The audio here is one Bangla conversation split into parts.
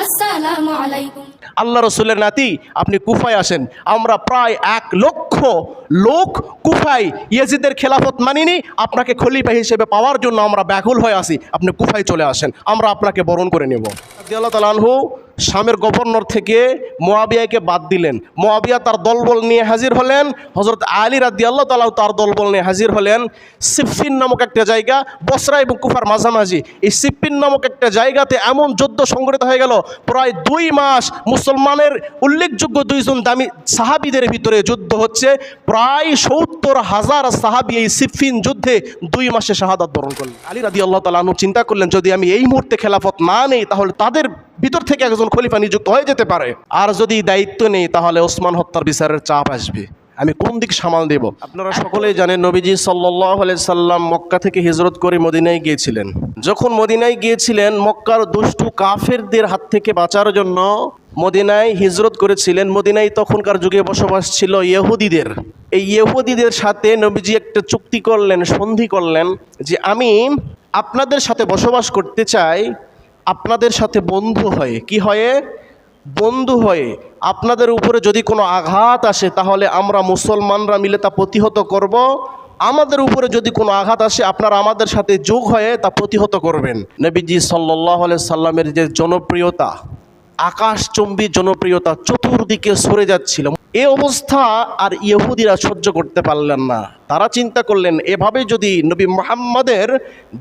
আসসালামু আলাইকুম। আল্লাহ রসুলের নাতি, আপনি কুফায় আসেন। আমরা প্রায় 1,00,000 লোক কুফায় ইয়াজিদের খেলাফত মানিনি, আপনাকে খলিফা হিসেবে পাওয়ার জন্য আমরা ব্যাকুল হয়ে আসি। আপনি কুফায় চলে আসেন, আমরা আপনাকে বরণ করে নেব। রাদিয়াল্লাহু তাআলা আনহু শামের গভর্নর থেকে মুয়াবিয়াকে বাদ দিলেন। মুয়াবিয়া তার দলবল নিয়ে হাজির হলেন। হযরত আলী রাদিয়াল্লাহু তাআলা তার দলবল নিয়ে হাজির হলেন। সিফফিন নামক একটা জায়গা, বসরা এবং কুফার মাঝামাঝি। এই সিফফিন নামক একটা জায়গাতে এমন যুদ্ধ সংঘটিত হয়ে গেল, প্রায় 2 মাস মুসলমানের উল্লেখযোগ্য 2 জন দামি সাহাবীদের ভিতরে যুদ্ধ হচ্ছে। প্রায় 70,000 সাহাবী এই সিফফিন যুদ্ধে 2 মাসে শাহাদাত বরণ করলেন। আলী রাদিয়াল্লাহু তাআলা আনহু চিন্তা করলেন, যদি আমি এই মুহূর্তে খেলাফত না নেই তাহলে তাদের ভিতর থেকে একজন খলিফা নিযুক্ত হয়ে যেতে পারে, আর যদি দায়িত্ব নেই তাহলে ওসমান হত্যার বিচারের চাপ আসবে, আমি কোন দিক সামাল দেব। আপনারা সকলেই জানেন নবীজি সাল্লাল্লাহু আলাইহি সাল্লাম মক্কা থেকে হিজরত করে মদিনায় গিয়েছিলেন। যখন মদিনায় গিয়েছিলেন, মক্কার দুষ্টু কাফেরদের হাত থেকে বাঁচার জন্য মদিনায় হিজরত করেছিলেন। মদিনায় তখনকার যুগে বসবাস ছিল ইহুদিদের। এই ইহুদিদের সাথে নবীজি একটা চুক্তি করলেন, সন্ধি করলেন যে আমি আপনাদের সাথে বসবাস করতে চাই, আপনাদের সাথে বন্ধু হয়ে। কি হয়ে? বন্ধু হয়ে। আপনাদের উপরে যদি কোনো আঘাত আসে তাহলে আমরা মুসলমানরা মিলে তা প্রতিহত করব, আমাদের উপরে যদি কোনো আঘাত আসে আপনারা আমাদের সাথে যোগ হয়ে তা প্রতিহত করবেন। নবীজি সাল্লাল্লাহু আলাইহি সাল্লামের যে জনপ্রিয়তা, আকাশচুম্বী জনপ্রিয়তা চতুর্দিকে সরে যাচ্ছিল, এ অবস্থা আর ইহুদিরা সহ্য করতে পারলেন না। তারা চিন্তা করলেন, এভাবে যদি নবী মুহাম্মদের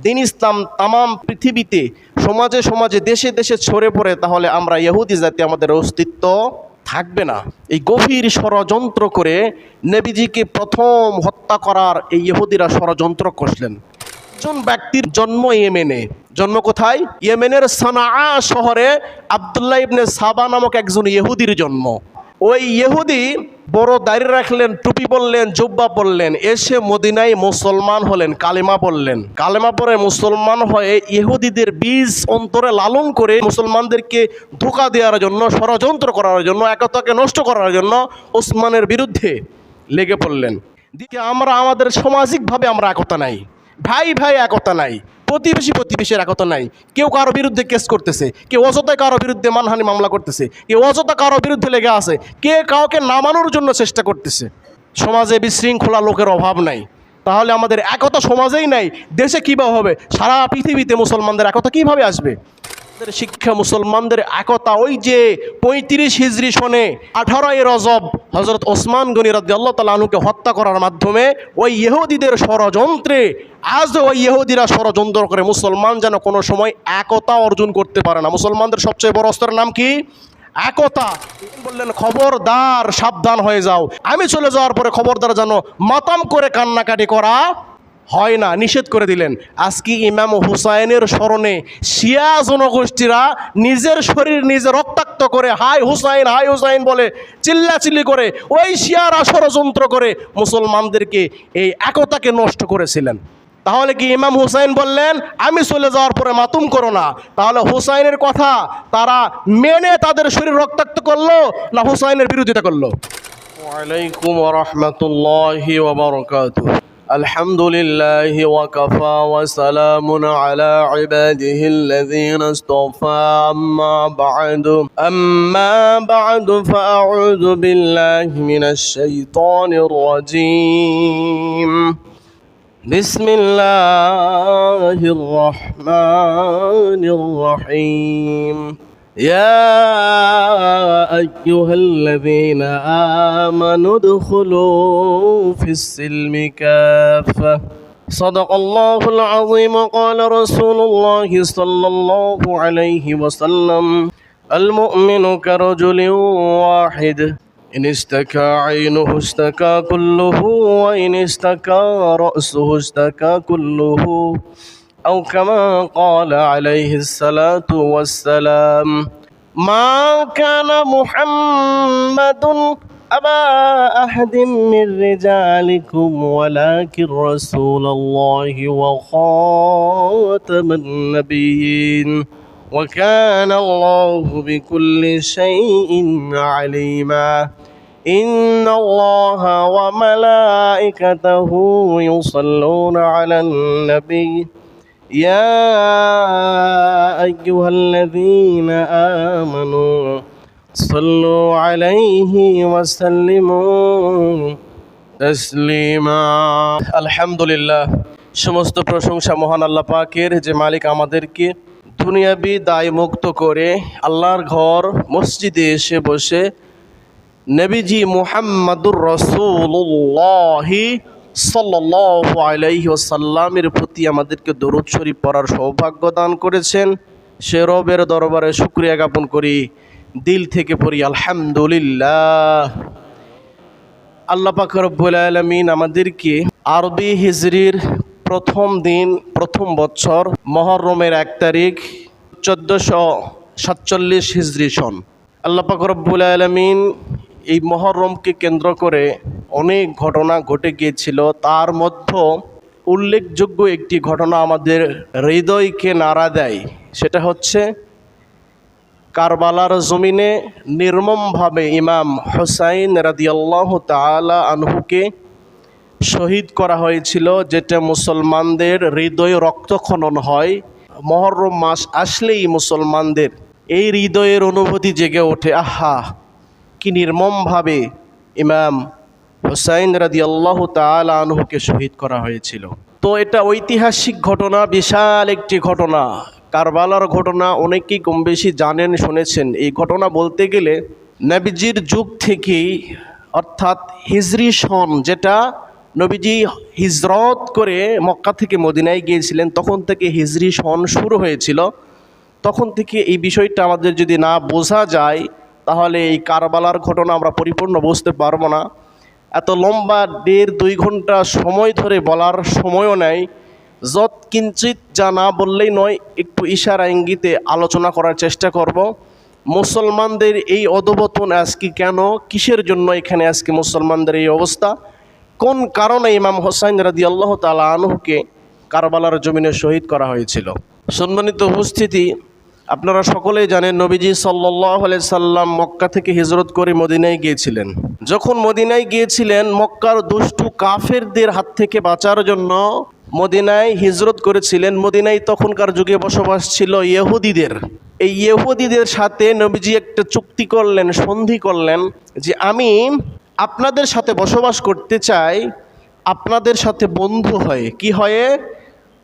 দ্বীন ইসলাম তামাম পৃথিবীতে সমাজে সমাজে দেশে দেশে ছড়ে পড়ে তাহলে আমরা ইহুদি জাতি আমাদের অস্তিত্ব থাকবে না। এই গভীর ষড়যন্ত্র করে নবীজিকে প্রথম হত্যা করার এই ইহুদিরা ষড়যন্ত্র করলেন। একজন ব্যক্তির জন্ম ইয়েমেনে। জন্ম কোথায়? ইয়েমেনের সানাআ শহরে আব্দুল্লাহ ইবনে সাবা নামক একজন ইহুদির জন্ম। ওই ইহুদি বড় দাড়ি রাখলেন, টুপি পরলেন, জুব্বা পরলেন, এসে মদিনায় মুসলমান হলেন, কালেমা পড়লেন। কালেমা পড়ে মুসলমান হয়ে ইহুদিদের বীজ অন্তরে লালন করে মুসলমানদেরকে ধোঁকা দেওয়ার জন্য, ষড়যন্ত্র করার জন্য, একতাকে নষ্ট করার জন্য ওসমানের বিরুদ্ধে লেগে পড়লেন। দিকে আমরা আমাদের সামাজিকভাবে আমরা একতা নাই, ভাই ভাই একতা নাই, প্রতিবেশী প্রতিবেশীর একতা নাই। কেউ কারো বিরুদ্ধে কেস করতেছে, কেউ অযথায় কারো বিরুদ্ধে মানহানি মামলা করতেছে, কেউ অযথা কারো বিরুদ্ধে লেগে আছে, কে কাউকে নামানোর জন্য চেষ্টা করতেছে। সমাজে বিশৃঙ্খলা লোকের অভাব নাই, তাহলে আমাদের একতা সমাজেই নাই, দেশে কীভাবে হবে? সারা পৃথিবীতে মুসলমানদের একতা কীভাবে আসবে? শিক্ষা মুসলমানদের একতা ওই যে 35 হিজরি সনে 18 রজব হযরত ওসমান গনি রাদিয়াল্লাহু তাআলা আনহুকে হত্যা করার মাধ্যমে ওই ইহুদিদের ষড়যন্ত্রে আজ ওই ইহুদিরা ষড়যন্ত্র করে মুসলমান যেন কোনো সময় একতা অর্জন করতে পারে না। মুসলমানদের সবচেয়ে বড় অস্ত্রের নাম কি? একতা। বললেন, খবরদার, সাবধান হয়ে যাও, আমি চলে যাওয়ার পরে খবরদার যেন মাতাম করে কান্নাকাটি করা হয় না, নিষেধ করে দিলেন। আজকে ইমাম হুসাইনের স্মরণে শিয়া জনগোষ্ঠীরা নিজের শরীর নিজে রক্তাক্ত করে হাই হুসাইন বলে চিল্লাচিল্লি করে ওই শিয়ারা ষড়যন্ত্র করে মুসলমানদেরকে এই একতাকে নষ্ট করেছিলেন। তাহলে কি ইমাম হুসাইন বললেন আমি চলে যাওয়ার পরে মাতুম করো না? তাহলে হুসাইনের কথা তারা মেনে তাদের শরীর রক্তাক্ত করলো না হুসাইনের বিরোধিতা করলো? ওয়ালাইকুম ওয়া রাহমাতুল্লাহি ওয়া বারাকাতুহু। আলহামদুলিল্লাহি ওয়া কাফা ওয়া সালামুন আলা ইবাদিহিল্লাযীনা ইসতাফা, আম্মা বা'দু ফাআউযু বিল্লাহি মিনাশ শাইতানির রাজীম। বিসমিল্লাহির রহমানির রহিম। يا أيها الذين آمنوا ادخلوا في السلم كافة. صدق الله العظيم. قال رسول الله صلى الله عليه وسلم المؤمن كرجل واحد إن اشتكى عينه اشتكى كله وإن اشتكى رأسه اشتكى كله أو كما قال عليه الصلاة والسلام. ما كان محمد أبا أحد من رجالكم ولكن رسول الله وخاتم النبيين وكان الله بكل شيء عليما. إن الله وملائكته يصلون على النبي ইয়া আইয়ুহাল্লাযীনা আমানু সাল্লু আলাইহি ওয়া সাল্লিমু তাসলিমা। আলহামদুলিল্লাহ, সমস্ত প্রশংসা মহান আল্লাহ পাকের, যে মালিক আমাদেরকে দুনিয়াবি দায় মুক্ত করে আল্লাহর ঘর মসজিদে এসে বসে নবীজি মুহাম্মাদুর রাসূলুল্লাহ সাল্লাল্লাহু আলাইহি ওয়াসাল্লামের প্রতি আমাদেরকে দরুদ শরীফ পড়ার সৌভাগ্য দান করেছেন। সে রবের দরবারে শুকরিয়া জ্ঞাপন করি, দিল থেকে পড়ি আলহামদুলিল্লাহ। আল্লাহ পাক রব্বুল আলামিন আমাদেরকে আরবি হিজরির প্রথম দিন, প্রথম বছর মুহররমের 1 তারিখ 1447 হিজরি সন, আল্লাহ পাক রব্বুল আলামিন এই মুহররমকে কেন্দ্র করে অনেক ঘটনা ঘটে গিয়েছিল। তার মধ্যে উল্লেখযোগ্য একটি ঘটনা আমাদের হৃদয়কে নাড়া দেয়, সেটা হচ্ছে কারবালার জমিনে নির্মমভাবে ইমাম হুসাইন রাদিয়াল্লাহু তাআলা আনহুকে শহীদ করা হয়েছিল, যেটা মুসলমানদের হৃদয়ে রক্তক্ষরণ হয়। মুহররম মাস আসলেই মুসলমানদের এই হৃদয়ের অনুভূতি জেগে ওঠে, আহা কি নির্মমভাবে ইমাম হুসাইন রাদিয়াল্লাহু তাআলা আনহুকে শহীদ করা হয়েছিল। তো এটা ঐতিহাসিক ঘটনা, বিশাল একটি ঘটনা, কারবালার ঘটনা। অনেকেই কম বেশি জানেন, শুনেছেন। এই ঘটনা বলতে গেলে নবীজির যুগ থেকেই, অর্থাৎ হিজরি সন, যেটা নবীজি হিজরত করে মক্কা থেকে মদিনায় গিয়েছিলেন, তখন থেকে হিজরি সন শুরু হয়েছিল। তখন থেকে এই বিষয়টা আমাদের যদি না বোঝা যায়, তাহলে এই কারবালার ঘটনা আমরা পরিপূর্ণ বুঝতে পারবো না। এত লম্বা 1.5-2 ঘন্টা সময় ধরে বলার সময়ও নেই। যত কিঞ্চিত যা না বললেই নয়, একটু ইশারা ইঙ্গিতে আলোচনা করার চেষ্টা করব। মুসলমানদের এই অধঃপতন আজকে কেন, কিসের জন্য এখানে আজকে মুসলমানদের এই অবস্থা, কোন কারণে ইমাম হুসাইন রাদিয়াল্লাহু তাআলা আনহুকে কারবালার জমিনে শহীদ করা হয়েছিল। সম্মানিত উপস্থিতি, আপনারা সকলেই জানেন নবীজি সাল্লাল্লাহু আলাইহি সাল্লাম মক্কা থেকে হিজরত করে মদিনায় গিয়েছিলেন। যখন মদিনায় গিয়েছিলেন, মক্কার দুষ্টু কাফেরদের হাত থেকে বাঁচার জন্য মদিনায় হিজরত করেছিলেন। মদিনায় তখনকার যুগে বসবাস ছিল ইহুদিদের। এই ইহুদিদের সাথে নবীজি একটা চুক্তি করলেন, সন্ধি করলেন, যে আমি আপনাদের সাথে বসবাস করতে চাই, আপনাদের সাথে বন্ধু হয়ে। কি হয়ে?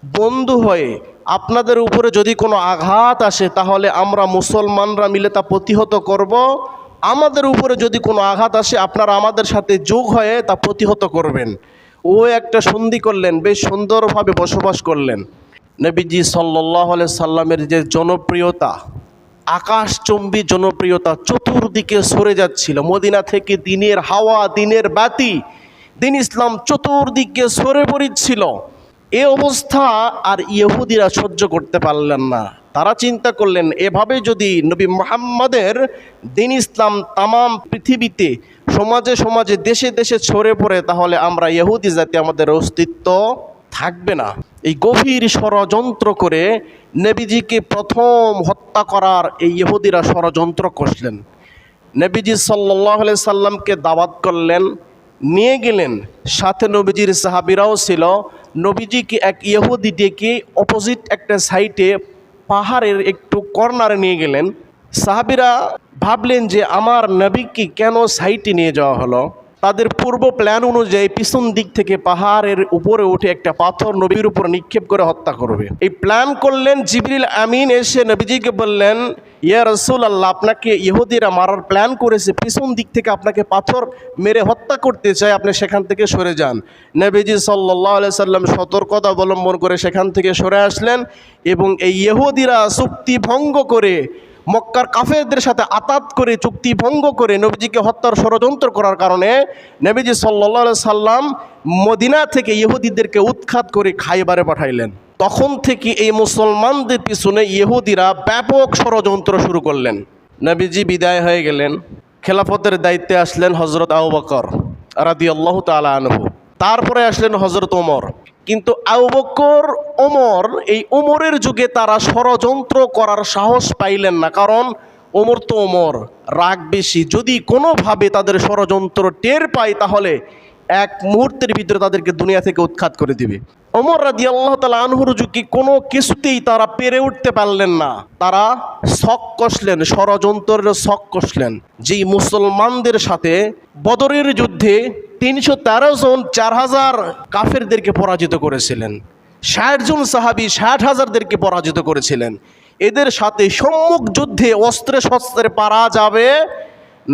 বন্ধু হয়ে। আপনাদের উপরে যদি কোনো আঘাত আসে, তাহলে আমরা মুসলমানরা মিলে তা প্রতিহত করব। আমাদের উপরে যদি কোনো আঘাত আসে, আপনারা আমাদের সাথে যোগ হয়ে তা প্রতিহত করবেন। ও একটা সন্ধি করলেন, বেশ সুন্দরভাবে বসবাস করলেন। নবীজি সাল্লাল্লাহু আলাইহি সাল্লামের যে জনপ্রিয়তা, আকাশচুম্বী জনপ্রিয়তা চতুর্দিকে সরে যাচ্ছিল। মদিনা থেকে দিনের হাওয়া, দিনের বাতি, দিন ইসলাম চতুর্দিকে সরে পড়ছিল। এ অবস্থা আর ইহুদিরা সহ্য করতে পারলেন না। তারা চিন্তা করলেন, এভাবে যদি নবী মুহাম্মদের দিন ইসলাম তামাম পৃথিবীতে, সমাজে সমাজে, দেশে দেশে ছড়ে পড়ে, তাহলে আমরা ইহুদি জাতি, আমাদের অস্তিত্ব থাকবে না। এই গভীর ষড়যন্ত্র করে নবীজিকে প্রথম হত্যা করার এই ইহুদিরা ষড়যন্ত্র করলেন। নবীজি সাল্লাল্লাহু আলাইহি সাল্লামকে দাওয়াত করলেন, নিয়ে গেলেন। সাথে নবীজির সাহাবীরাও ছিল। নবীজিকে এক ইহুদি ডেকে অপোজিট একটা সাইডে, পাহাড়ের একটু কর্নারে নিয়ে গেলেন। সাহাবীরা ভাবলেন যে আমার নবীকে কেন সাইডে নিয়ে যাওয়া হলো। তাদের পূর্ব প্ল্যান অনুযায়ী পিছন দিক থেকে পাহাড়ের উপরে উঠে একটা পাথর নবীর উপর নিক্ষেপ করে হত্যা করবে। এই প্ল্যান করলেন। জিবরিল আমিন এসে নবীজিকে বললেন, ইয়া রাসূলুল্লাহ, আপনাকে ইহুদিরা মারার প্ল্যান করেছে, পিছন দিক থেকে আপনাকে পাথর মেরে হত্যা করতে চায়, আপনি সেখান থেকে সরে যান। নবীজি সাল্লাল্লাহু আলাইহি সাল্লাম সতর্কতা অবলম্বন করে সেখান থেকে সরে আসলেন। এবং এই ইহুদিরা চুক্তি ভঙ্গ করে, মক্কার কাফেরদের সাথে আতাত করে, চুক্তি ভঙ্গ করে নবীজিকে হত্যার ষড়যন্ত্র করার কারণে নবীজি সাল্লাল্লাহু আলাইহি সাল্লাম মদিনা থেকে ইহুদিদেরকে উৎখাত করে খাইবারে পাঠাইলেন। তখন থেকে এই মুসলমানদের পিছনে ইহুদিরা ব্যাপক ষড়যন্ত্র শুরু করলেন। নবীজি বিদায় হয়ে গেলেন। খেলাফতের দায়িত্বে আসলেন হযরত আবু বকর রাদিয়াল্লাহু তাআলা আনহু। তারপরে আসলেন হযরত ওমর। কিন্তু আবু বকর, ওমর, এই ওমরের যুগে তারা ষড়যন্ত্র করার সাহস পাইলেন না। কারণ ওমর তো ওমর, রাগ বেশি। যদি কোনোভাবে তাদের ষড়যন্ত্র টের পায়, তাহলে এক মুহূর্তের ভিতরে তাদেরকে দুনিয়া থেকে উৎখাত করে দিবে। ওমর রাদিয়াল্লাহু তাআলা আনহুর যুগে কোনো কিছুতেই তারা পেরে উঠতে পারলেন না। তারা ছক কষলেন, ষড়যন্ত্রের ছক কষলেন। যেই মুসলমানদের সাথে বদরের যুদ্ধে 313 জন 4000 কাফেরদেরকে পরাজিত করেছিলেন, 60 জন সাহাবী 60,000দেরকে পরাজিত করেছিলেন, এদের সাথে সম্মুখ যুদ্ধে অস্ত্রে শস্ত্রে পারা যাবে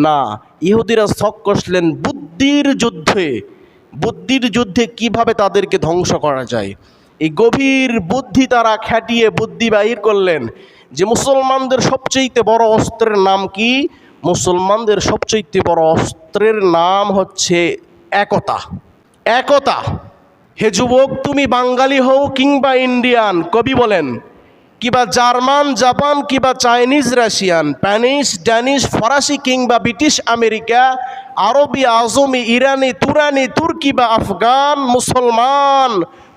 না। ইহুদিরা ছক কষলেন বুদ্ধির যুদ্ধে, বুদ্ধির যুদ্ধে কিভাবে তাদেরকে ধ্বংস করা যায়। এই গভীর বুদ্ধি তারা খাটিয়ে বুদ্ধি বাহির করলেন যে মুসলমানদের সবচেয়ে বড় অস্ত্রের নাম কি? মুসলমানদের সবচেয়ে বড় অস্ত্রের নাম হচ্ছে একতা। একতা। হে যুবক, তুমি বাঙালি হও কিংবা ইন্ডিয়ান, কবি বলেন, কিংবা জার্মান জাপান কিংবা চাইনিজ রাশিয়ান, স্প্যানিশ ড্যানিশ ফরাসি কিংবা ব্রিটিশ আমেরিকা, আরবি আজমি ইরানি তুরানি তুর্কি বা আফগান, মুসলমান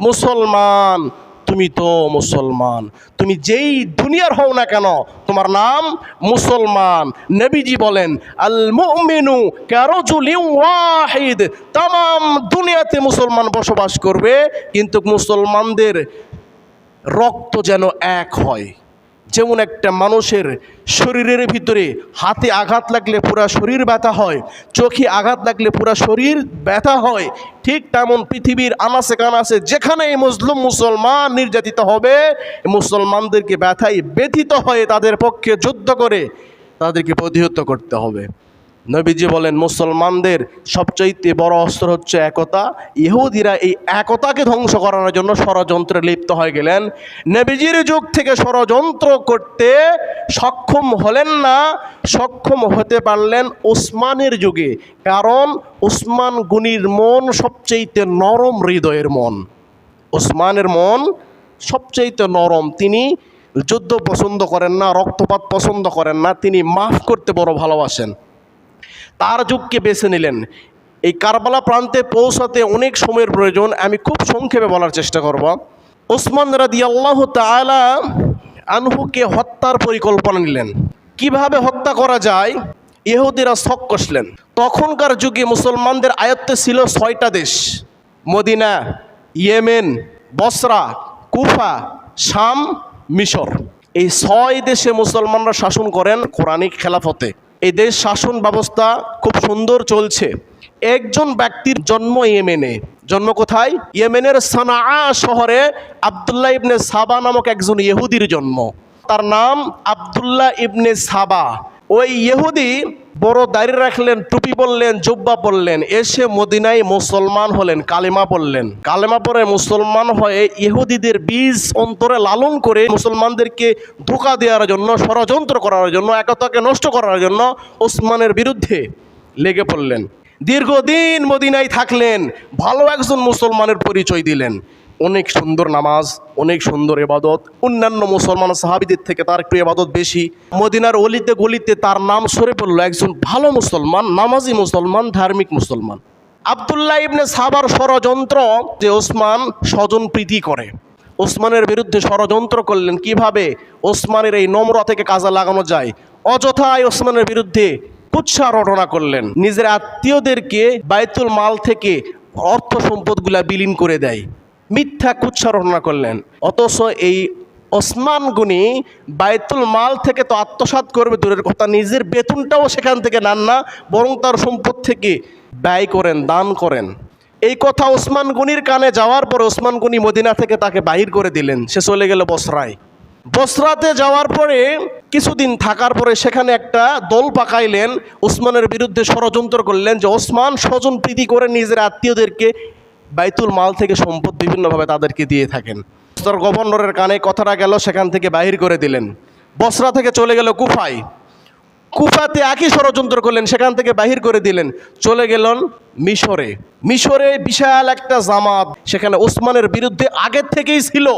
মুসলমান, তুমি তো মুসলমান। তুমি যেই দুনিয়ার হও না কেন, তোমার নাম মুসলমান। নবীজি বলেন, আল মুমিনু কারাজুলিন ওয়াহিদ, তাম দুনিয়াতে মুসলমান বসবাস করবে, কিন্তু মুসলমানদের রক্ত যেন এক হয়। যেমন একটা মানুষের শরীরের ভিতরে হাতে আঘাত লাগলে পুরা শরীর ব্যথা হয়, চোখে আঘাত লাগলে পুরা শরীর ব্যথা হয়, ঠিক তেমন পৃথিবীর আনাচে কানাচে যেখানে এই মুসলিম মুসলমান নির্যাতিত হবে, মুসলমানদেরকে ব্যথায় ব্যথিত হয়ে তাদের পক্ষে যুদ্ধ করে তাদেরকে প্রতিহত করতে হবে। নবীজি বলেন, মুসলমানদের সবচাইতে বড় অস্ত্র হচ্ছে একতা। ইহুদিরা এই একতাকে ধ্বংস করার জন্য ষড়যন্ত্রে লিপ্ত হয়ে গেলেন। নবীজির যুগ থেকে ষড়যন্ত্র করতে সক্ষম হলেন না, সক্ষম হতে পারলেন ওসমানের যুগে। কারণ ওসমান গনির মন সবচাইতে নরম হৃদয়ের মন। ওসমানের মন সবচাইতে নরম। তিনি যুদ্ধ পছন্দ করেন না, রক্তপাত পছন্দ করেন না, তিনি মাফ করতে বড় ভালোবাসেন। তার যুগকে বেছে নিলেন। এই কারবালা প্রান্তে পৌঁছাতে অনেক সময়ের প্রয়োজন, আমি খুব সংক্ষেপে বলার চেষ্টা করব। ওসমান রাদিয়াল্লাহু তাআলা আনহুকে হত্যার পরিকল্পনা নিলেন। কিভাবে হত্যা করা যায়, ইহুদিরা ছক কষলেন। তখনকার যুগে মুসলমানদের আয়ত্তে ছিল 6টা দেশ: মদিনা, ইয়েমেন, বসরা, কুফা, শাম, মিশর। এই 6 দেশে মুসলমানরা শাসন করেন কোরআনিক খেলাফতে। এই দেশ শাসন ব্যবস্থা খুব সুন্দর চলছে। একজন ব্যক্তির জন্ম ইয়েমেনে। জন্ম কোথায়? ইয়েমেনের সানাআ শহরে আব্দুল্লাহ ইবনে সাবা নামক একজন ইহুদির জন্ম। তার নাম আব্দুল্লাহ ইবনে সাবা। ওই ইহুদি বড় দাড়ি রাখলেন, টুপি পরলেন, জুব্বা পরলেন, এসে মদিনায় মুসলমান হলেন, কালেমা পড়লেন। কালেমা পড়ে মুসলমান হয়ে ইহুদিদের বীজ অন্তরে লালন করে মুসলমানদেরকে ধোঁকা দেওয়ার জন্য, ষড়যন্ত্র করার জন্য, একতাকে নষ্ট করার জন্য ওসমানের বিরুদ্ধে লেগে পড়লেন। দীর্ঘদিন মদিনায় থাকলেন, ভালো একজন মুসলমানের পরিচয় দিলেন। অনেক সুন্দর নামাজ, অনেক সুন্দর ইবাদত, অন্যান্য মুসলমান সাহাবীদের থেকে তার একটু ইবাদত বেশি। মদিনার অলিতে গলিতে তার নাম সরে পড়ল, একজন ভালো মুসলমান, নামাজি মুসলমান, ধার্মিক মুসলমান। আব্দুল্লাহ ইবনে সাবার ষড়যন্ত্র যে ওসমান স্বজন প্রীতি করে, ওসমানের বিরুদ্ধে ষড়যন্ত্র করলেন কিভাবে ওসমানের এই নম্রতা থেকে কাজে লাগানো যায়। অযথায় ওসমানের বিরুদ্ধে কুৎসা রটনা করলেন, নিজের আত্মীয়দেরকে বাইতুল মাল থেকে অর্থ সম্পদগুলা বিলীন করে দেয়, মিথ্যা কুৎসা রটনা করলেন। অথচ এই ওসমান গনি বাইতুল মাল থেকে তো আত্মসাৎ করবে দূরের কথা, নিজের বেতনটাও সেখান থেকে নেন না, বরং তার সম্পদ থেকে ব্যয় করেন, দান করেন। এই কথা ওসমান গনির কানে যাওয়ার পরে ওসমান গনি মদিনা থেকে তাকে বাহির করে দিলেন। সে চলে গেল বসরায়। বসরাতে যাওয়ার পরে কিছুদিন থাকার পরে সেখানে একটা দল পাকাইলেন, ওসমানের বিরুদ্ধে ষড়যন্ত্র করলেন যে ওসমান স্বজন প্রীতি করে নিজের আত্মীয়দেরকে বাইতুল মাল থেকে সম্পদ বিভিন্নভাবে তাদেরকে দিয়ে থাকেন। তার গভর্নরের কানে কথাটা গেল, সেখান থেকে বাহির করে দিলেন। বসরা থেকে চলে গেল কুফায়। কুফাতে একই ষড়যন্ত্র করলেন, সেখান থেকে বাহির করে দিলেন। চলে গেলেন মিশরে। মিশরে বিশাল একটা জামাত, সেখানে ওসমানের বিরুদ্ধে আগের থেকেই ছিল।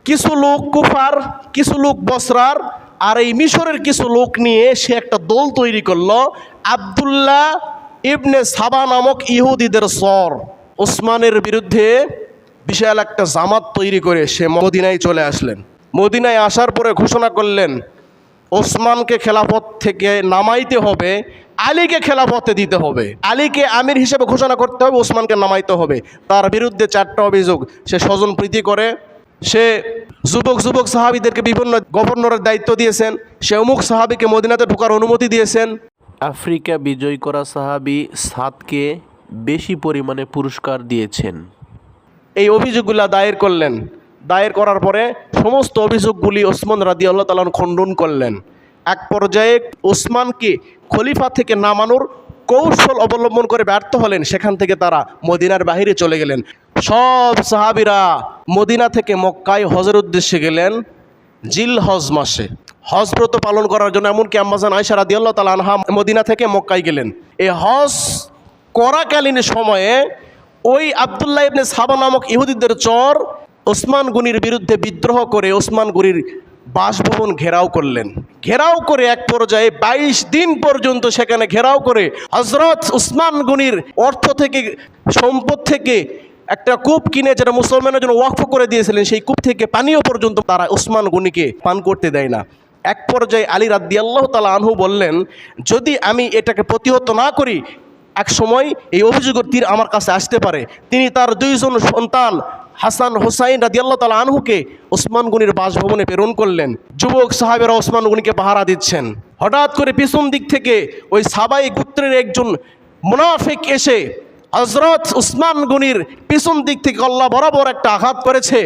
কিছু লোক কুফার, কিছু লোক বসরার, আর এই মিশরের কিছু লোক নিয়ে সে একটা দল তৈরি করলো, আব্দুল্লাহ ইবনে সাবা নামক ইহুদিদের সর। ওসমানের বিরুদ্ধে বিশাল একটা জামাত তৈরি করে সে মদিনায় চলে আসলেন। মদিনায় আসার পরে ঘোষণা করলেন ওসমানকে খেলাফত থেকে নামাইতে হবে, আলীকে খেলাফতে দিতে হবে, আলীকে আমির হিসেবে ঘোষণা করতে হবে, ওসমানকে নামাইতে হবে। তার বিরুদ্ধে 4টা অভিযোগ: সে স্বজন প্রীতি করে, সে যুবক যুবক সাহাবীদেরকে বিভিন্ন গভর্নরের দায়িত্ব দিয়েছেন, সে অমুক সাহাবীকে মদিনাতে ঢোকার অনুমতি দিয়েছেন। আফ্রিকা বিজয় করা সাহাবী সাদকে বেশি পরিমাণে পুরস্কার দিয়েছেন। এই অভিযোগগুলো দায়ের করলেন। দায়ের করার পরে সমস্ত অভিযোগগুলি ওসমান রাদিয়াল্লাহু তাআলা আনহু খণ্ডন করলেন। এক পর্যায়ে ওসমানকে খলিফা থেকে নামানোর কৌশল অবলম্বন করে ব্যর্থ হলেন। সেখান থেকে তারা মদিনার বাইরে চলে গেলেন। সব সাহাবীরা মদিনা থেকে মক্কায় হজের উদ্দেশ্যে গেলেন জিলহজ মাসে, হজ ব্রত পালন করার জন্য। এমনকি আম্মাজান আয়েশা রাদিয়াল্লাহু তাআলা আনহা মদিনা থেকে মক্কায় গেলেন। এই হজ করাকালীন সময়ে ওই আব্দুল্লাহ ইবনে সাবা নামক ইহুদিদের চর ওসমান গনির বিরুদ্ধে বিদ্রোহ করে ওসমান গনির বাসভবন ঘেরাও করলেন। ঘেরাও করে এক পর্যায়ে 22 দিন পর্যন্ত সেখানে ঘেরাও করে হযরত ওসমান গনির অর্থ থেকে, সম্পদ থেকে একটা কূপ কিনে, যেটা মুসলমানের জন্য ওয়াকফ করে দিয়েছিলেন, সেই কূপ থেকে পানীয় পর্যন্ত তারা ওসমান গনিকে পান করতে দেয় না। এক পর্যায়ে আলী রাদিয়াল্লাহু তাআলা আনহু বললেন, যদি আমি এটাকে প্রতিহত না করি, এক সময় এই অভিযোগের তীর আমার কাছে আসতে পারে। তিনি তার 2 জন সন্তান হাসান হোসাইন রাদিয়াল্লাহু তাআলা আনহুকে ওসমান গনির বাসভবনে প্রেরণ করলেন। যুবক সাহাবেরা ওসমান গনিকে পাহারা দিচ্ছেন। হঠাৎ করে পিছন দিক থেকে ওই সাবাই গোত্রের একজন মুনাফিক এসে হযরত ওসমান গনির পিছন দিক থেকে কল্লা বরাবর একটা আঘাত করেছে।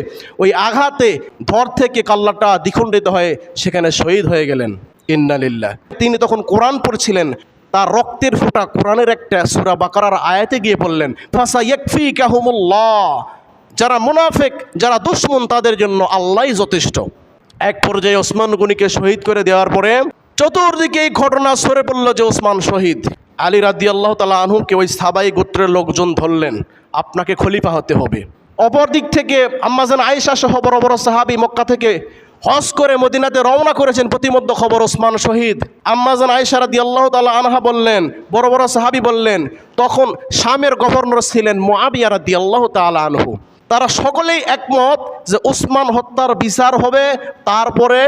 ওই আঘাতে ধর থেকে কল্লাটা দ্বিখণ্ডিত হয়ে সেখানে শহীদ হয়ে গেলেন। ইন্না লিল্লাহ। তিনি তখন কোরআন পড়ছিলেন। তার রক্তের ফোঁটা কোরআনের একটা সূরা বাকারার আয়াতে গিয়ে পড়লেন, ফাসা ইয়াকফিকাহুমুল্লাহ। যারা মুনাফিক, যারা দুশমন, তাদের জন্য আল্লাহই যথেষ্ট। এক পর্যায়ে ওসমান গনিকে শহীদ করে দেওয়ার পরে চতুর্দিকে এই ঘটনা সরে পড়ল যে ওসমান শহীদ। আলী রাদিয়াল্লাহু তাআলা আনহুকে ওই সাবাই গোত্রের লোকজন ধরলেন, আপনাকে খলিফা হতে হবে। অপর দিক থেকে আম্মাজান আয়েশা সহ বড় বড় সাহাবী মক্কা থেকে হজ করে মদিনাতে রওনা করেছেন। প্রতিমধ্যে খবর ওসমান শহীদ। আম্মাজান আয়েশা রাদিয়াল্লাহু তাআলা আনহা বললেন, বড় বড় সাহাবী বললেন, তখন শামের গভর্নর ছিলেন মুআবিয়া রাদিয়াল্লাহু তাআলা আনহু। তারা সকলেই একমত যে ওসমান হত্যার বিচার হবে, তারপরে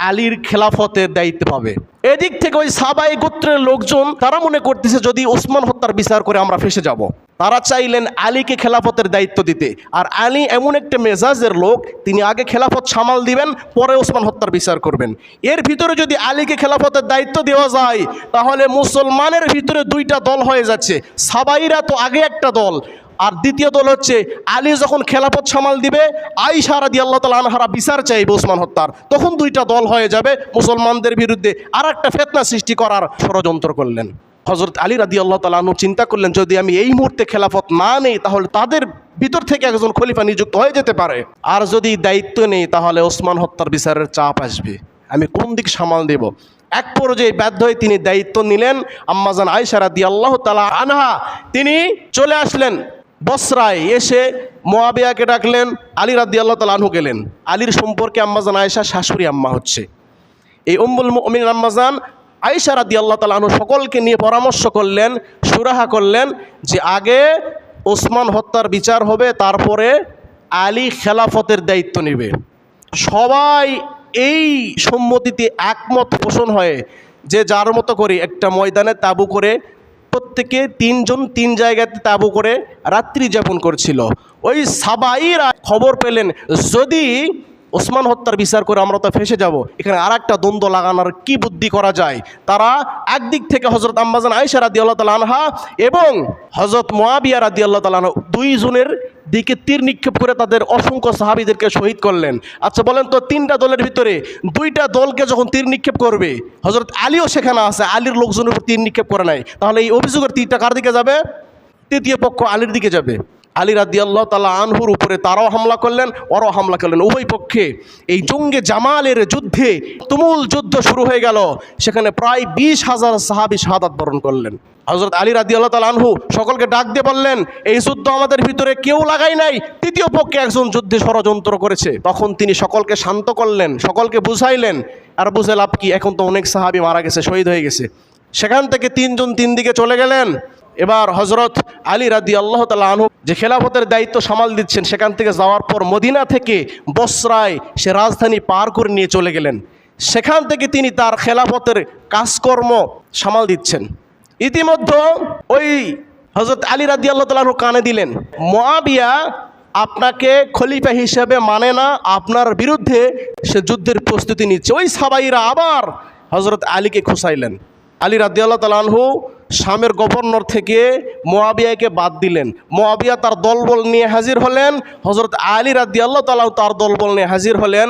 আলীর খেলাফতের দায়িত্ব পাবে। এদিক থেকে ওই সাবাই গোত্রের লোকজন তারা মনে করতেছে যদি ওসমান হত্যার বিচার করে আমরা ফেসে যাব। তারা চাইলেন আলীকে খেলাফতের দায়িত্ব দিতে। আর আলী এমন একটা মেজাজের লোক, তিনি আগে খেলাফত সামাল দিবেন, পরে ওসমান হত্যার বিচার করবেন। এর ভিতরে যদি আলীকে খেলাফতের দায়িত্ব দেওয়া যায়, তাহলে মুসলমানের ভিতরে 2টা দল হয়ে যাচ্ছে। সাবাইরা তো আগে একটা দল, আর দ্বিতীয় দল হচ্ছে আলী যখন খেলাফত সামাল দিবে, আয়েশা রাদিয়াল্লাহু তাআলা আনহারা বিচার চাইবে ওসমান হত্যার, তখন 2টা দল হয়ে যাবে। মুসলমানদের বিরুদ্ধে আর একটা ফিতনা সৃষ্টি করার ষড়যন্ত্র করলেন। হযরত আলী রাদিয়াল্লাহু তাআলা আনহু চিন্তা করলেন, যদি আমি এই মুহূর্তে খেলাফত না নেই, তাহলে তাদের ভিতর থেকে একজন খলিফা নিযুক্ত হয়ে যেতে পারে। আর যদি দায়িত্ব নেই, তাহলে ওসমান হত্যার বিচারের চাপ আসবে, আমি কোন দিক সামাল দেব। এক পর্যায়ে বাধ্য হয়ে তিনি দায়িত্ব নিলেন। আম্মাজান আয়েশা রাদিয়াল্লাহু তাআলা আনহা তিনি চলে আসলেন বসরায়, এসে মুআবিয়াকে ডাকলেন। আলী রাদিয়াল্লাহু তাআলা আনহু গেলেন। আলীর সম্পর্কে আম্মাজান আয়েশা শাশুড়ি আম্মা হচ্ছে। এই উম্মুল মুমিনিন আম্মাজান আয়েশা রাদিয়াল্লাহু তাআলা আনহু সকলকে নিয়ে পরামর্শ করলেন, সুরাহা করলেন যে আগে ওসমান হত্যার বিচার হবে, তারপরে আলী খেলাফতের দায়িত্ব নেবে। সবাই এই সম্মতিতে একমত পোষণ হয়ে যে যার মতো করে একটা ময়দানে তাঁবু করে প্রত্যেকে 3 জন 3 জায়গাতে তাঁবু করে রাত্রি যাপন করছিল। ওই সাবাইরা খবর পেলেন যদি ওসমান হত্যার বিচার করে আমরা তো ফেসে যাব, এখানে আর একটা দ্বন্দ্ব লাগানোর কি বুদ্ধি করা যায়। তারা একদিক থেকে হযরত আম্মাজান আয়েশা রাদিয়াল্লাহু তাআলা আনহা এবং হযরত মুআবিয়া রাদিয়াল্লাহু তাআলা আনহু 2 জনের দিকে তীর নিক্ষেপ করে তাদের অসংখ্য সাহাবীদেরকে শহীদ করলেন। আচ্ছা বলেন তো, 3টা দলের ভিতরে 2টা দলকে যখন তীর নিক্ষেপ করবে, হযরত আলীও সেখানে আছে, আলীর লোকজনের উপর তীর নিক্ষেপ করে নাই, তাহলে এই অভিযোগের তীরটা কার দিকে যাবে? তৃতীয় পক্ষ আলীর দিকে যাবে। আলী রাদিয়াল্লাহু তাআলা আনহুর উপরে তারাও হামলা করলেন, ওরাও হামলা করলেন। উভয় পক্ষে এই জঙ্গে জামালের যুদ্ধে তুমুল যুদ্ধ শুরু হয়ে গেল। সেখানে প্রায় 20,000 সাহাবী শাহাদাত বরণ করলেন। হযরত আলী রাদিয়াল্লাহু তাআলা আনহু সকলকে ডাক দিয়ে বললেন, এই যুদ্ধ আমাদের ভিতরে কেউ লাগাই নাই, তৃতীয় পক্ষে একজন যুদ্ধে ষড়যন্ত্র করেছে। তখন তিনি সকলকে শান্ত করলেন, সকলকে বুঝাইলেন। আর বুঝে লাভ কি, এখন তো অনেক সাহাবী মারা গেছে, শহীদ হয়ে গেছে। সেখান থেকে 3 জন 3 দিকে চলে গেলেন। এবার হযরত আলী রাদিয়াল্লাহু তাআলা আনহু যে খেলাফতের দায়িত্ব সামাল দিচ্ছেন, সেখান থেকে যাওয়ার পর মদিনা থেকে বসরায় সে রাজধানী পার করে নিয়ে চলে গেলেন। সেখান থেকে তিনি তার খেলাফতের কাজকর্ম সামাল দিচ্ছেন। ইতিমধ্যে ওই হযরত আলী রাদিয়াল্লাহু তাআলা আনহু কানে দিলেন, মুআবিয়া আপনাকে খলিফা হিসেবে মানে না, আপনার বিরুদ্ধে সে যুদ্ধের প্রস্তুতি নিচ্ছে। ওই সাহাবাইরা আবার হযরত আলীকে খুঁচাইলেন। আলী রাদিয়াল্লাহু তাআলা আনহু শামের গভর্নর থেকে মুআবিয়াকে বাদ দিলেন। মুআবিয়া তার দলবল নিয়ে হাজির হলেন, হযরত আলী রাদিয়াল্লাহু তাআলা তার দলবল নিয়ে হাজির হলেন।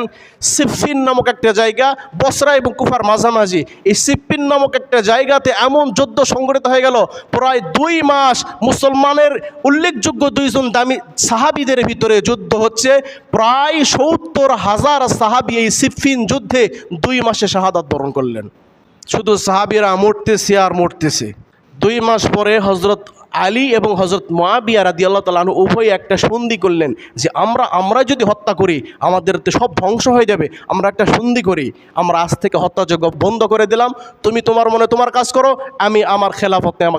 সিফফিন নামক একটা জায়গা, বসরা এবং কুফার মাঝামাঝি, এই সিফফিন নামক একটা জায়গাতে এমন যুদ্ধ সংঘটিত হয়ে গেল, প্রায় 2 মাস মুসলমানের উল্লেখযোগ্য 2 জন দামি সাহাবীদের ভিতরে যুদ্ধ হচ্ছে। প্রায় 70,000 সাহাবী এই সিফফিন যুদ্ধে 2 মাসে শাহাদাত বরণ করলেন। শুধু সাহাবীরা মরতেছে আর মরতেছে। 2 মাস পরে হযরত আলী এবং হযরত মুআবিয়া রাদিয়াল্লাহু তাআলা আনহু উভয় একটা সন্ধি করলেন যে আমরা যদি হত্যা করি আমাদের তো সব ধ্বংস হয়ে যাবে, আমরা একটা সন্ধি করি, আমরা আজ থেকে হত্যাযজ্ঞ বন্ধ করে দিলাম, তুমি তোমার মনে তোমার কাজ করো, আমি আমার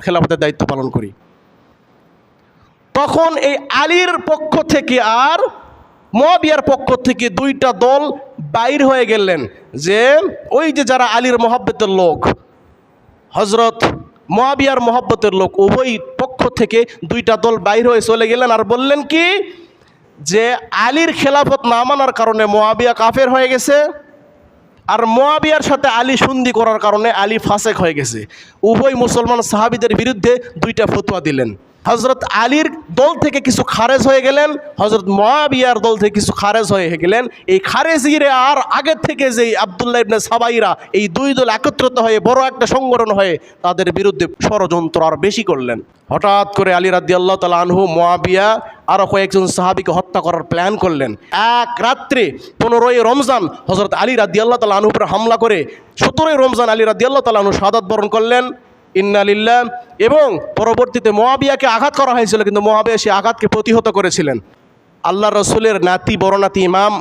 খেলাফতের দায়িত্ব পালন করি। তখন এই আলীর পক্ষ থেকে আর মুআবিয়ার পক্ষ থেকে 2টা দল বাইর হয়ে গেলেন, যে ওই যে যারা আলীর মহব্বতের লোক, হযরত মুআবিয়ার মহব্বতের লোক, উভয় পক্ষ থেকে 2টা দল বাইর হয়ে চলে গেলেন আর বললেন কি যে আলীর খেলাফত না মানার কারণে মুআবিয়া কাফের হয়ে গেছে, আর মুআবিয়ার সাথে আলী সন্ধি করার কারণে আলী ফাসেক হয়ে গেছে। উভয় মুসলমান সাহাবীদের বিরুদ্ধে 2টা ফতোয়া দিলেন। হযরত আলীর দল থেকে কিছু খারেজ হয়ে গেলেন, হযরত মুআবিয়ার দল থেকে কিছু খারেজ হয়ে গেলেন। এই খারেজিরা আর আগের থেকে যে আব্দুল্লাহ ইবনে সাবাইরা, এই 2 দল একত্রিত হয়ে বড় একটা সংগঠন হয়ে তাদের বিরুদ্ধে ষড়যন্ত্র আর বেশি করলেন। হঠাৎ করে আলী রাদিয়াল্লাহু তাআলা আনহু, মুআবিয়া আরও কয়েকজন সাহাবীকে হত্যা করার প্ল্যান করলেন। এক রাত্রে 15ই রমজান হযরত আলী রাদিয়াল্লাহু তাআলা আনহুর উপর হামলা করে 17ই রমজান আলী রাদিয়াল্লাহু তাআলা আনহু শাহাদাত বরণ করলেন। ইন্না লিল্লাহ। এবং পরবর্তীতে মুআবিয়াকে আঘাত করা হয়েছিল, কিন্তু মুআবিয়া সেই আঘাতকে প্রতিহত করেছিলেন। আল্লাহ রসুলের নাতি বড়নাতি ইমাম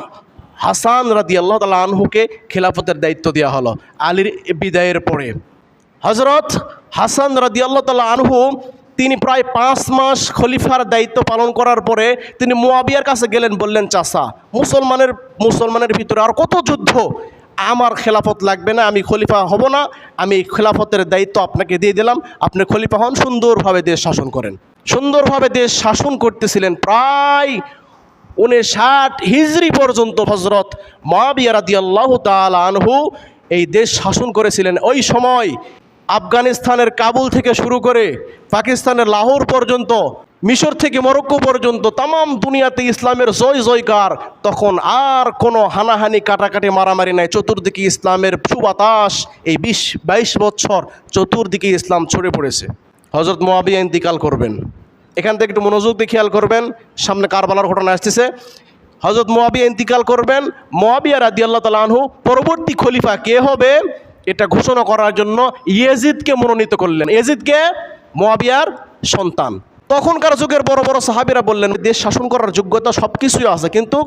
হাসান রাদিয়াল্লাহু তাআলা আনহুকে খেলাফতের দায়িত্ব দেওয়া হলো আলীর বিদায়ের পরে। হযরত হাসান রাদিয়াল্লাহু তাআলা আনহু তিনি প্রায় 5 মাস খলিফার দায়িত্ব পালন করার পরে তিনি মুআবিয়ার কাছে গেলেন, বললেন, চাচা, মুসলমানের ভিতরে আর কত যুদ্ধ, আমার খেলাফত লাগবে না, আমি খলিফা হব না, আমি খেলাফতের দায়িত্ব আপনাকে দিয়ে দিলাম, আপনি খলিফা হন, সুন্দরভাবে দেশ শাসন করেন। সুন্দরভাবে দেশ শাসন করতেছিলেন প্রায় 59 হিজরি পর্যন্ত হযরত মুআবিয়া রাদিয়াল্লাহু তাআলা আনহু এই দেশ শাসন করেছিলেন। ওই সময় আফগানিস্তানের কাবুল থেকে শুরু করে পাকিস্তানের লাহোর পর্যন্ত, মিশর থেকে মরক্কো পর্যন্ত তামাম দুনিয়াতে ইসলামের জয় জয়কার। তখন আর কোনো হানাহানি কাটাকাটি মারামারি নাই, চতুর্দিকে ইসলামের সুবাতাস। এই 20-22 বছর চতুর্দিকে ইসলাম ছড়িয়ে পড়েছে। হযরত মুআবিয়া ইন্তিকাল করবেন, এখান থেকে একটু মনোযোগ দিয়ে খেয়াল করবেন, সামনে কারবালার ঘটনা আসতেছে। হযরত মুআবিয়া ইন্তিকাল করবেন। মুআবিয়া রাদিয়াল্লাহু তাআলা আনহু পরবর্তী খলিফা কে হবে এটা ঘোষণা করার জন্য ইয়েজিদকে মনোনীত করলেন। ইয়েজিদকে মুআবিয়ার সন্তান। তখনকার যুগের বড় বড় সাহাবীরা বললেন, দেশ শাসন করার যোগ্যতা সব কিছুই আছে, কিন্তু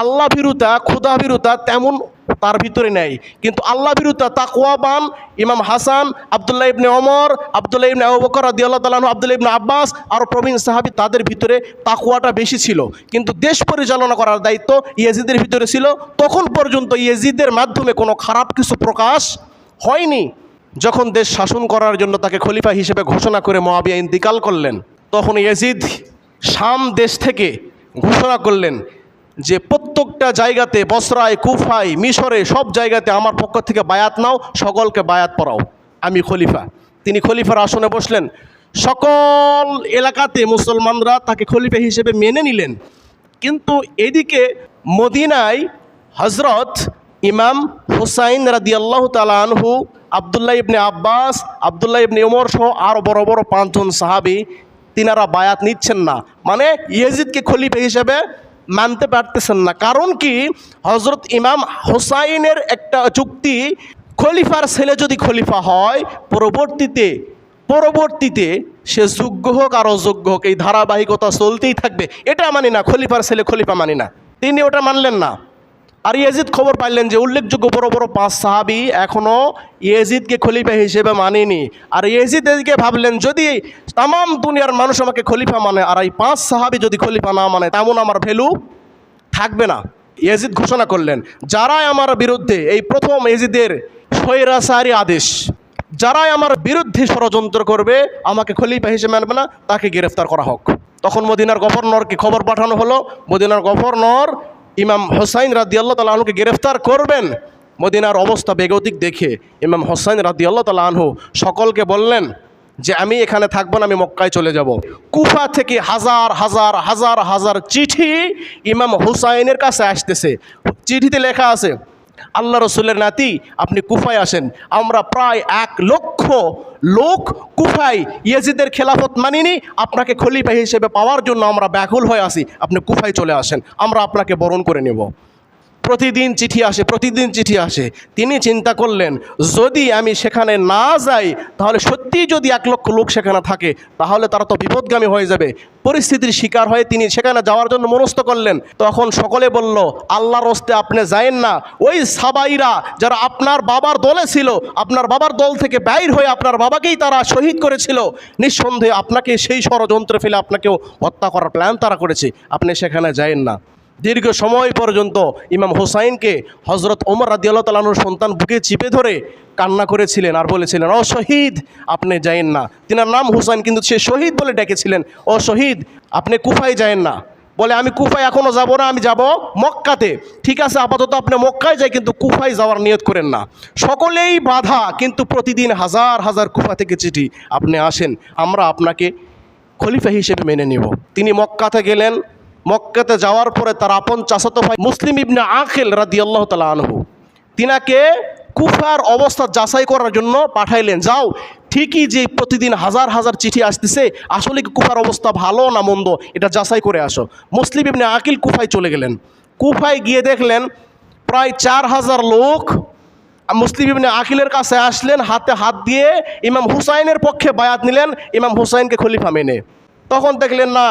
আল্লাহ ভীরুতা, ক্ষুধা ভীরুতা তেমন তার ভিতরে নেই। কিন্তু আল্লাহ ভীরুতা, তাকওয়াবান ইমাম হাসান, আব্দুল্লাহ ইবনে ওমর, আব্দুল্লাহ ইবনে আবু বকর রাদিয়াল্লাহু তাআলা আনহু, আব্দুল্লাহ ইবনে আব্বাস আর প্রবীণ সাহাবী, তাদের ভিতরে তাকওয়াটা বেশি ছিল। কিন্তু দেশ পরিচালনা করার দায়িত্ব ইয়েজিদের ভিতরে ছিল। তখন পর্যন্ত ইয়েজিদের মাধ্যমে কোনো খারাপ কিছু প্রকাশ হয়নি। যখন দেশ শাসন করার জন্য তাকে খলিফা হিসেবে ঘোষণা করে মুআবিয়া ইন্তিকাল করলেন, তখন ইয়েজিদ শাম দেশ থেকে ঘোষণা করলেন যে প্রত্যেকটা জায়গাতে, বসরায়, কুফায়, মিশরে, সব জায়গাতে আমার পক্ষ থেকে বায়াত নাও, সকলকে বায়াত পড়াও, আমি খলিফা। তিনি খলিফার আসনে বসলেন। সকল এলাকাতে মুসলমানরা তাকে খলিফা হিসেবে মেনে নিলেন। কিন্তু এদিকে মদিনায় হযরত ইমাম হুসাইন রাদিয়াল্লাহু তাআলা আনহু, আব্দুল্লাহ ইবনে আব্বাস, আব্দুল্লাহ ইবনে ওমর সহ আরও বড় বড় 5 জন সাহাবী, তিনারা বায়াত নিচ্ছেন না, মানে ইয়েজিদকে খলিফা হিসেবে মানতে পারতেছেন না। কারণ কি, হযরত ইমাম হুসাইনের একটা যুক্তি, খলিফার ছেলে যদি খলিফা হয় পরবর্তীতে সে যোগ্য হোক আর অযোগ্য হোক, এই ধারাবাহিকতা চলতেই থাকবে, এটা মানি না, খলিফার ছেলে খলিফা মানি না। তিনি ওটা মানলেন না। আর ইয়েজিদ খবর পাইলেন যে উল্লেখযোগ্য বড় বড় 5 সাহাবী এখনও ইয়েজিদকে খলিফা হিসেবে মানেনি। আর ইয়েজিদ এদিকে ভাবলেন, যদি তামাম দুনিয়ার মানুষ আমাকে খলিফা মানে আর এই 5 সাহাবী যদি খলিফা না মানে, তেমন আমার ভ্যালু থাকবে না। ইয়াজিদ ঘোষণা করলেন, যারাই আমার বিরুদ্ধে, এই প্রথম ইয়াজিদের স্বৈরাচারী আদেশ, যারাই আমার বিরুদ্ধে ষড়যন্ত্র করবে, আমাকে খলিফা হিসেবে মানবে না, তাকে গ্রেফতার করা হোক। তখন মদিনার গভর্নরকে খবর পাঠানো হলো, মদিনার গভর্নর ইমাম হোসাইন রাদিয়াল্লাহু তাআলা আনহুকে গ্রেফতার করবেন। মদিনার অবস্থা বেগতিক দেখে ইমাম হোসাইন রাদিয়াল্লাহু তাআলা আনহু সকলকে বললেন যে আমি এখানে থাকবো না, আমি মক্কায় চলে যাব। কুফা থেকে হাজার হাজার হাজার হাজার চিঠি ইমাম হুসাইনের কাছে আসতেছে। চিঠিতে লেখা আছে, আল্লাহ রসুলের নাতি আপনি কুফায় আসেন, আমরা প্রায় 1 লক্ষ লোক কুফায় ইয়াজিদের খেলাফত মানিনি, আপনাকে খলিফা হিসেবে পাওয়ার জন্য আমরা ব্যাকুল হয়ে আছি, আপনি কুফায় চলে আসেন, আমরা আপনাকে বরণ করে নেব। প্রতিদিন চিঠি আসে, প্রতিদিন চিঠি আসে। তিনি চিন্তা করলেন, যদি আমি সেখানে না যাই, তাহলে সত্যিই যদি 1 লক্ষ লোক সেখানে থাকে, তাহলে তারা তো বিপদগামী হয়ে যাবে। পরিস্থিতির শিকার হয়ে তিনি সেখানে যাওয়ার জন্য মনস্থ করলেন। তখন সকলে বলল, আল্লাহর হস্তে আপনি যায়েন না, ওই সাবাইরা যারা আপনার বাবার দলে ছিল, আপনার বাবার দল থেকে বাইর হয়ে আপনার বাবাকেই তারা শহীদ করেছিল, নিঃসন্দেহে আপনাকে সেই ষড়যন্ত্রে ফেলে আপনাকেও হত্যা করার প্ল্যান তারা করেছে, আপনি সেখানে যায়েন না। দীর্ঘ সময় পর্যন্ত ইমাম হোসাইনকে হজরত ওমর রাদিয়াল্লাহু তাআলা আনহুর সন্তান বুকে চিপে ধরে কান্না করেছিলেন আর বলেছিলেন, ও শহীদ আপনি যায়েন না। তিনার নাম হোসাইন, কিন্তু সে শহীদ বলে ডেকেছিলেন, ও শহীদ আপনি কুফায় যায়েন না। বলে, আমি কুফায় এখনও যাব না, আমি যাব মক্কাতে। ঠিক আছে, আপাতত আপনি মক্কায় যাই, কিন্তু কুফায় যাওয়ার নিয়ত করেন না। সকলেই বাধা, কিন্তু প্রতিদিন হাজার হাজার কুফা থেকে চিঠি, আপনি আসেন, আমরা আপনাকে খলিফা হিসেবে মেনে নিব। তিনি মক্কাতে গেলেন। মক্কাতে যাওয়ার পরে তার আপন চাচাতো ভাই মুসলিম ইবনে আকিল রাদিয়াল্লাহু তাআলা আনহু তিনাকে কুফার অবস্থা যাচাই করার জন্য পাঠাইলেন। যাও, ঠিকই যে প্রতিদিন হাজার হাজার চিঠি আসতেছে, আসলে কি কুফার অবস্থা ভালো না মন্দ, এটা যাচাই করে আসো। মুসলিম ইবনে আকিল কুফায় চলে গেলেন। কুফায় গিয়ে দেখলেন প্রায় 4000 লোক মুসলিম ইবনে আকিলের কাছে আসলেন, হাতে হাত দিয়ে ইমাম হুসাইনের পক্ষে বায়াত নিলেন, ইমাম হুসাইনকে খলিফা মেনে। তখন দেখলেন, না,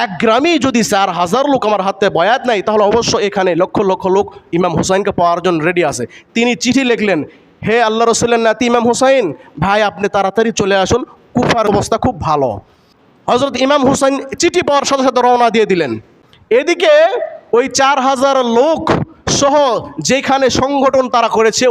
1 গ্রামেই যদি 4000 লোক আমার হাতে বয়াত নাই, তাহলে অবশ্য এখানে লক্ষ লক্ষ লোক ইমাম হুসাইনকে পাওয়ার জন্য রেডি আছে। তিনি চিঠি লিখলেন, হে আল্লাহ রসুলের নাতি ইমাম হুসাইন ভাই, আপনি তাড়াতাড়ি চলে আসুন, কুফার অবস্থা খুব ভালো। হজরত ইমাম হুসাইন চিঠি পাওয়ার সাথে সাথে রওনা দিয়ে দিলেন। এদিকে ওই 4000 লোক সহ যেখানে সংগঠন তারা করেছে,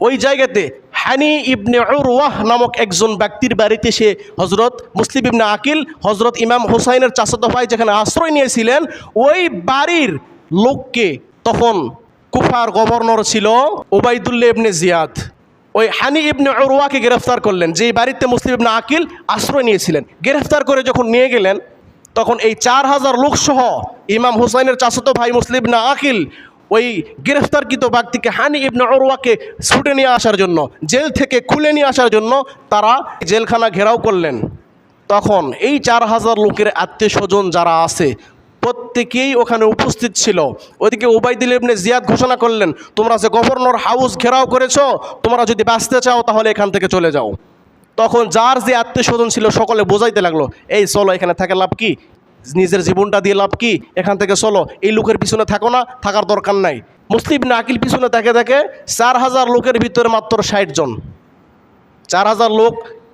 ওই জায়গাতে হানি ইবনে উরওয়াহ নামক একজন ব্যক্তির বাড়িতে সে হজরত মুসলিম ইবনে আকিল, হজরত ইমাম হুসাইনের চাচাতো ভাই যেখানে আশ্রয় নিয়েছিলেন, ওই বাড়ির লোককে, তখন কুফার গভর্নর ছিল উবাইদুল্লাহ ইবনে জিয়াদ, ওই হানি ইবনে উরওয়াকে গ্রেফতার করলেন, যেই বাড়িতে মুসলিম ইবনে আকিল আশ্রয় নিয়েছিলেন। গ্রেফতার করে যখন নিয়ে গেলেন, তখন এই 4000 লোক সহ ইমাম হুসাইনের চাচাতো ভাই মুসলিম ইবনে আকিল ওই গ্রেফতারকৃত ব্যক্তিকে হানি ইবনে উরওয়াকে ছুটে নিয়ে আসার জন্য, জেল থেকে খুলে নিয়ে আসার জন্য তারা জেলখানা ঘেরাও করলেন। তখন এই 4000 লোকের আত্মীয় স্বজন যারা আছে প্রত্যেকেই ওখানে উপস্থিত ছিল। ওইদিকে উবাইদুল্লাহ ইবনে জিয়াদ ঘোষণা করলেন, তোমরা যে গভর্নর হাউস ঘেরাও করেছো, তোমরা যদি বাঁচতে চাও তাহলে এখান থেকে চলে যাও। তখন যার যে আত্মীয় স্বজন ছিল সকলে বোঝাইতে লাগলো, এই চলো, এখানে থাকে লাভ কি, নিজের জীবনটা দিয়ে লাভ কি, এখান থেকে চলো, এই লোকের পিছনে থাকো না, থাকার দরকার নাই। মুসলিম ইবনে আকিল পিছনে দেখে 4000 লোকের ভিতরে মাত্র 60 জন। 4000 লোক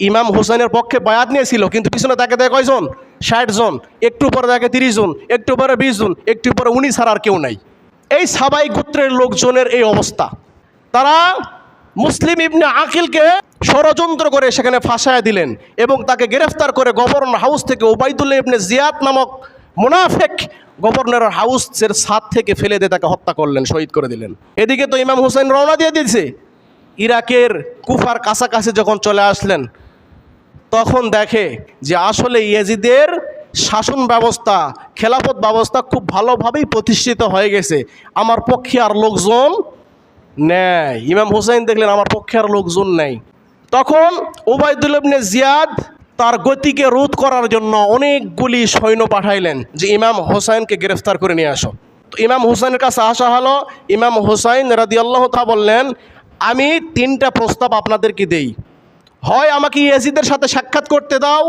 ইমাম হুসাইনের পক্ষে বায়াত নিয়েছিল, কিন্তু পিছনে দেখে কয়জন? 60 জন। একটু পরে দেখে 30 জন, একটু পরে 20 জন, একটু পরে 19 ছাড়া আর কেউ নাই। এই সাবাই গোত্রের লোকজনের এই অবস্থা। তারা মুসলিম ইবনে আকিলকে ষড়যন্ত্র করে সেখানে ফাঁসায় দিলেন এবং তাকে গ্রেফতার করে গভর্নর হাউস থেকে উবাইদুল্লাহ ইবনে জিয়াদ নামক মুনাফিক গভর্নর হাউসের ছাদ থেকে ফেলে দিয়ে তাকে হত্যা করলেন, শহীদ করে দিলেন। এদিকে তো ইমাম হুসাইন রওনা দিয়ে দিয়েছে। ইরাকের কুফার কাছাকাছি যখন চলে আসলেন, তখন দেখে যে আসলে ইয়াজিদের শাসন ব্যবস্থা, খেলাফত ব্যবস্থা খুব ভালোভাবেই প্রতিষ্ঠিত হয়ে গেছে, আমার পক্ষে আর লোকজন নেই। ইমাম হুসাইন দেখলেন আমার পক্ষে আর লোকজন নেই। তখন উবাইদুল্লাহ ইবনে জিয়াদ তার গতিকে রোধ করার জন্য অনেকগুলি সৈন্য পাঠাইলেন যে ইমাম হুসাইনকে গ্রেফতার করে নিয়ে আসো। তো ইমাম হুসাইনের কাছে আসা হলো। ইমাম হুসাইন রাদিয়াল্লাহু তাআলা বললেন, আমি 3টা প্রস্তাব আপনাদেরকে দেই, হয় আমাকে ইয়াজিদের সাথে সাক্ষাৎ করতে দাও,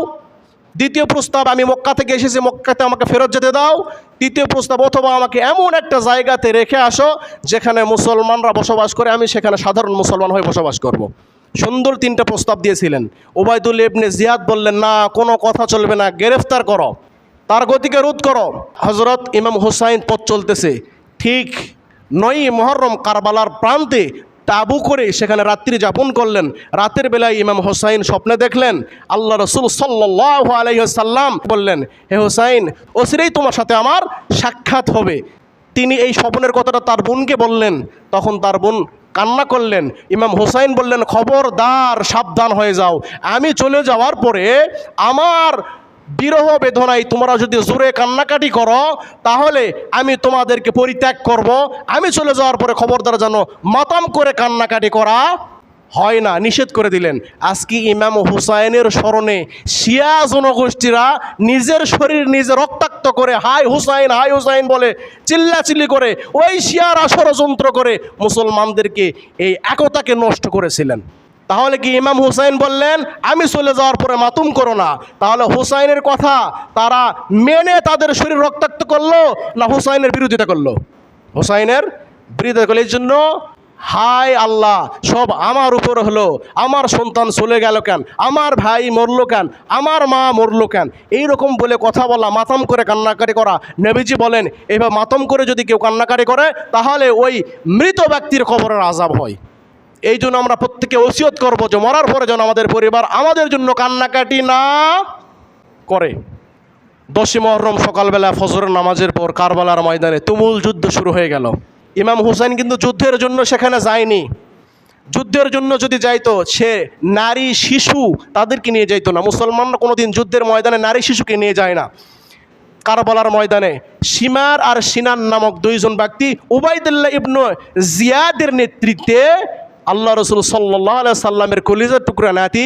দ্বিতীয় প্রস্তাব আমি মক্কা থেকে এসেছি, মক্কাতে আমাকে ফেরত যেতে দাও, তৃতীয় প্রস্তাব অথবা আমাকে এমন একটা জায়গাতে রেখে আসো যেখানে মুসলমানরা বসবাস করে, আমি সেখানে সাধারণ মুসলমান হয়ে বসবাস করব। সুন্দর 3টা প্রস্তাব দিয়েছিলেন। উবাইদুল্লাহ ইবনে জিয়াদ বললেন, না, কোনো কথা চলবে না, গ্রেফতার করো, তার গতিকে রোধ করো। হজরত ইমাম হুসাইন পথ চলতেছে, ঠিক 9ই মুহররম কারবালার প্রান্তে তাঁবু করে সেখানে রাত্রি যাপন করলেন। রাতের বেলায় ইমাম হোসাইন স্বপ্নে দেখলেন আল্লাহ রসুল সাল্লাল্লাহু আলাইহি ওয়াসাল্লাম বললেন, হে হোসাইন, অচিরেই তোমার সাথে আমার সাক্ষাৎ হবে। তিনি এই স্বপ্নের কথাটা তার বোনকে বললেন। তখন তার বোন কান্না করলেন। ইমাম হোসাইন বললেন, খবরদার, সাবধান হয়ে যাও। আমি চলে যাওয়ার পরে আমার বিরহ বেদনায় তোমরা যদি জোরে কান্নাকাটি করো তাহলে আমি তোমাদেরকে পরিত্যাগ করব। আমি চলে যাওয়ার পরে খবরদার যেন মাতাম করে কান্নাকাটি করা হয় না, নিষেধ করে দিলেন। আজকে ইমাম হুসাইনের স্মরণে শিয়া জনগোষ্ঠীরা নিজের শরীর নিজে রক্তাক্ত করে হাই হুসাইন বলে চিল্লাচিল্লি করে ওই শিয়ারা ষড়যন্ত্র করে মুসলমানদেরকে এই একতাকে নষ্ট করেছিলেন। তাহলে কি ইমাম হুসাইন বললেন আমি চলে যাওয়ার পরে মাতুম করো না? তাহলে হুসাইনের কথা তারা মেনে তাদের শরীর রক্তাক্ত করলো না হুসাইনের বিরোধিতা করলো? হুসাইনের বিরোধিতা করলো। এই জন্য হায় আল্লাহ, সব আমার উপর হলো, আমার সন্তান চলে গেল কেন, আমার ভাই মরলো কেন, আমার মা মরলো কেন, এইরকম বলে কথা বলা, মাতম করে কান্নাকাটি করা। নবীজি বলেন এবার মাতম করে যদি কেউ কান্নাকাটি করে তাহলে ওই মৃত ব্যক্তির কবরের আযাব হয়। এই জন্য আমরা প্রত্যেকে ওসিয়ত করবো যে মরার পরে যেন আমাদের পরিবার আমাদের জন্য কান্নাকাটি না করে। 10ই মুহররম সকালবেলা ফজরের নামাজের পর কারবালার ময়দানে তুমুল যুদ্ধ শুরু হয়ে গেল। ইমাম হুসাইন কিন্তু যুদ্ধের জন্য সেখানে যায়নি। যুদ্ধের জন্য যদি যাইতো সে নারী শিশু তাদেরকে নিয়ে যাইতো না। মুসলমানরা কোনোদিন যুদ্ধের ময়দানে নারী শিশুকে নিয়ে যায় না। কারবালার ময়দানে শিমার আর সিনান নামক 2 জন ব্যক্তি উবাইদুল্লাহ ইবনে জিয়াদের নেতৃত্বে আল্লাহ রসুল সাল্লাল্লাহু আলাইহি সাল্লামের কলিজার টুকরা নাতি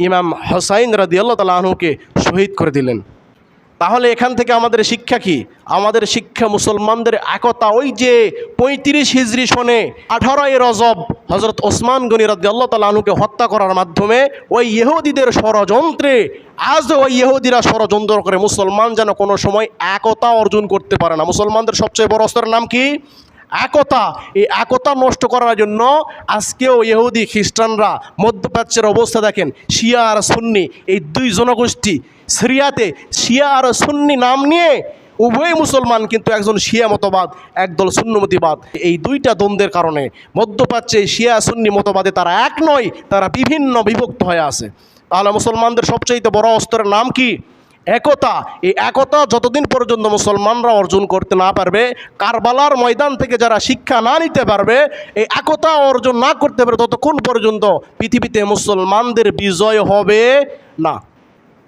ইমাম হুসাইন রাদিয়াল্লাহু তাআলা আনহুকে শহীদ করে দিলেন। তাহলে এখান থেকে আমাদের শিক্ষা কি? আমাদের শিক্ষা মুসলমানদের একতা। ওই যে 35 হিজরি সনে 18ই রজব হযরত ওসমান গনি রাদিয়াল্লাহু তাআলা আনহুকে হত্যা করার মাধ্যমে ওই ইহুদিদের ষড়যন্ত্রে আজও ওই ইহুদিরা ষড়যন্ত্র করে মুসলমান যেন কোনো সময় একতা অর্জন করতে পারে না। মুসলমানদের সবচেয়ে বড় অস্ত্রের নাম কি? একতা। এই একতা নষ্ট করার জন্য আজকেও ইহুদি খ্রিস্টানরা মধ্যপ্রাচ্যের অবস্থা দেখেন, শিয়া আর সুন্নি এই 2 জনগোষ্ঠী সিরিয়াতে শিয়া আর সুন্নি নাম নিয়ে উভয় মুসলমান, কিন্তু একজন শিয়া মতবাদ একদল সুন্নমতিবাদ। এই 2টা দ্বন্দ্বের কারণে মধ্যপ্রাচ্যে শিয়া সুন্নি মতবাদে তারা এক নয়, তারা বিভিন্ন বিভক্ত হয়ে আছে। তাহলে মুসলমানদের সবচেয়ে বড় অস্ত্রের নাম কি? একতা। এই একতা যতদিন পর্যন্ত মুসলমানরা অর্জন করতে না পারবে, কারবালার ময়দান থেকে যারা শিক্ষা না নিতে পারবে, এই একতা অর্জন না করতে পারবে, ততক্ষণ পর্যন্ত পৃথিবীতে মুসলমানদের বিজয় হবে না।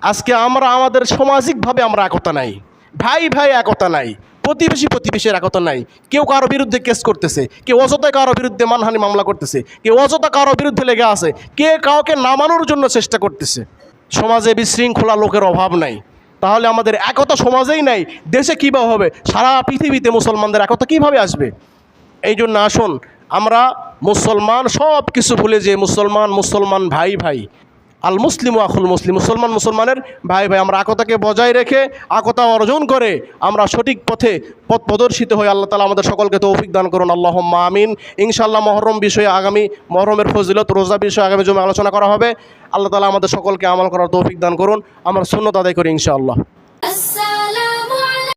আজকে আমরা আমাদের সামাজিকভাবে আমরা একতা নাই, ভাই ভাই একতা নাই, প্রতিবেশীর একতা নাই। কেউ কারো বিরুদ্ধে কেস করতেছে, কেউ অযথা কারো বিরুদ্ধে মানহানি মামলা করতেছে, কেউ অযথা কারো বিরুদ্ধে লেগে আছে, কে কাউকে নামানোর জন্য চেষ্টা করতেছে। সমাজে বিশৃঙ্খলা লোকের অভাব নাই। তাহলে আমাদের একতা সমাজেই নাই, দেশে কীভাবে হবে? সারা পৃথিবীতে মুসলমানদের একতা কীভাবে আসবে? এই জন্য আসুন আমরা মুসলমান সব কিছু ভুলে যে মুসলমান ভাই ভাই, আল মুসলিম আখুল মুসলিম, মুসলমানের ভাই ভাই, আমরা একতাকে বজায় রেখে একতা অর্জন করে আমরা সঠিক পথ প্রদর্শিত হই। আল্লাহ তাআলা আমাদের সকলকে তৌফিক দান করুন, আল্লাহুম্মা আমিন। ইনশাআল্লাহ মহরম বিষয়ে আগামী মহরমের ফজিলত, রোজা বিষয়ে আগামী জমে আলোচনা করা হবে। আল্লাহ তাআলা আমাদের সকলকে আমল করার তৌফিক দান করুন। আমরা সুন্নাত আদায় করি ইনশাআল্লাহ।